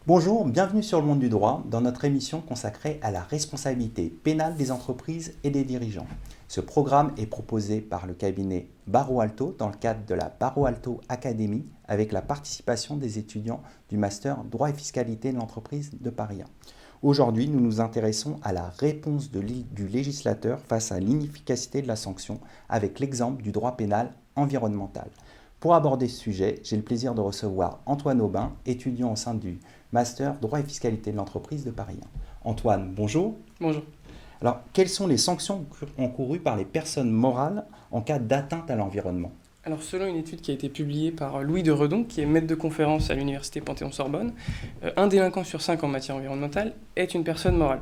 Bonjour, bienvenue sur le monde du droit dans notre émission consacrée à la responsabilité pénale des entreprises et des dirigeants. Ce programme est proposé par le cabinet Barreau Alto dans le cadre de la Barreau Alto Academy avec la participation des étudiants du master droit et fiscalité de l'entreprise de Paris 1. Aujourd'hui, nous nous intéressons à la réponse du législateur face à l'inefficacité de la sanction avec l'exemple du droit pénal environnemental. Pour aborder ce sujet, j'ai le plaisir de recevoir Antoine Aubin, étudiant au sein du Master droit et fiscalité de l'entreprise de Paris 1. Antoine, bonjour. Bonjour. Alors, quelles sont les sanctions encourues par les personnes morales en cas d'atteinte à l'environnement ? Alors, selon une étude qui a été publiée par Louis de Redon, qui est maître de conférence à l'université Panthéon-Sorbonne, un délinquant sur 5 en matière environnementale est une personne morale.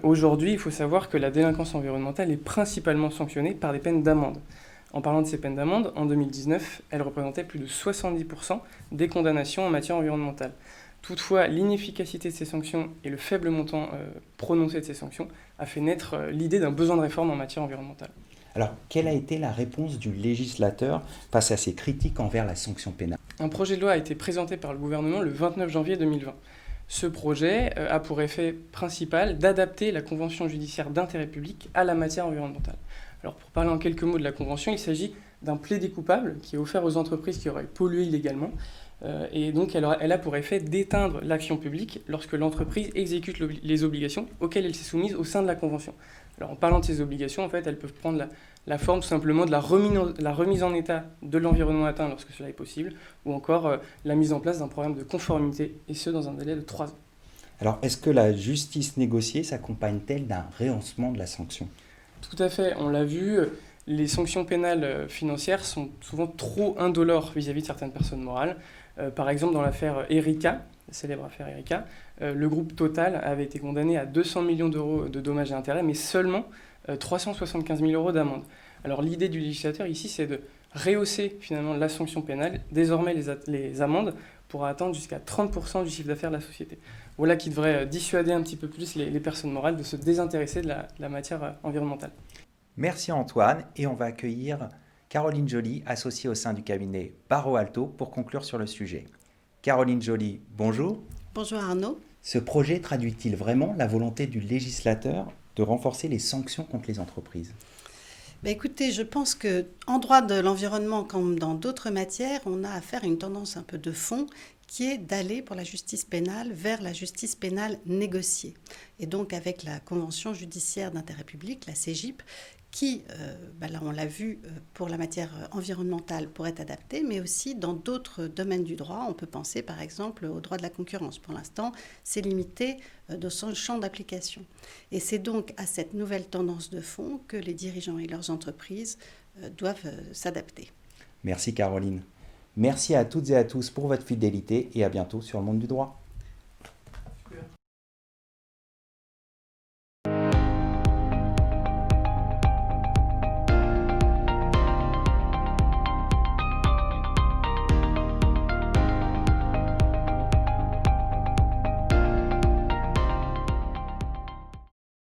Aujourd'hui, il faut savoir que la délinquance environnementale est principalement sanctionnée par des peines d'amende. En parlant de ces peines d'amende, en 2019, elles représentaient plus de 70% des condamnations en matière environnementale. Toutefois, l'inefficacité de ces sanctions et le faible montant prononcé de ces sanctions a fait naître l'idée d'un besoin de réforme en matière environnementale. Alors, quelle a été la réponse du législateur face à ces critiques envers la sanction pénale ? Un projet de loi a été présenté par le gouvernement le 29 janvier 2020. Ce projet a pour effet principal d'adapter la convention judiciaire d'intérêt public à la matière environnementale. Alors, pour parler en quelques mots de la convention, il s'agit d'un plaidé coupable qui est offert aux entreprises qui auraient pollué illégalement. Et donc, elle a pour effet d'éteindre l'action publique lorsque l'entreprise exécute les obligations auxquelles elle s'est soumise au sein de la convention. Alors, en parlant de ces obligations, en fait, elles peuvent prendre la forme tout simplement de la remise en état de l'environnement atteint lorsque cela est possible, ou encore la mise en place d'un programme de conformité, et ce, dans un délai de 3 ans. Alors, est-ce que la justice négociée s'accompagne-t-elle d'un rehaussement de la sanction ? Tout à fait, on l'a vu, les sanctions pénales financières sont souvent trop indolores vis-à-vis de certaines personnes morales. Par exemple, dans l'affaire Erika, la célèbre affaire Erika, le groupe Total avait été condamné à 200 millions d'euros de dommages et intérêts, mais seulement 375 000 euros d'amende. Alors l'idée du législateur ici, c'est de rehausser finalement la sanction pénale. Désormais, les amendes pourraient atteindre jusqu'à 30% du chiffre d'affaires de la société. Voilà qui devrait dissuader un petit peu plus les personnes morales de se désintéresser de la matière environnementale. Merci Antoine, et on va accueillir Caroline Joly, associée au sein du cabinet Barreau Alto, pour conclure sur le sujet. Caroline Joly, bonjour. Bonjour Arnaud. Ce projet traduit-il vraiment la volonté du législateur de renforcer les sanctions contre les entreprises ? Écoutez, je pense qu'en droit de l'environnement, comme dans d'autres matières, on a affaire à une tendance un peu de fond qui est d'aller pour la justice pénale vers la justice pénale négociée. Et donc avec la Convention judiciaire d'intérêt public, la CJIP, qui, là on l'a vu, pour la matière environnementale pourrait être adaptée, mais aussi dans d'autres domaines du droit. On peut penser par exemple au droit de la concurrence. Pour l'instant, c'est limité de son champ d'application. Et c'est donc à cette nouvelle tendance de fond que les dirigeants et leurs entreprises doivent s'adapter. Merci Caroline. Merci à toutes et à tous pour votre fidélité et à bientôt sur le monde du droit.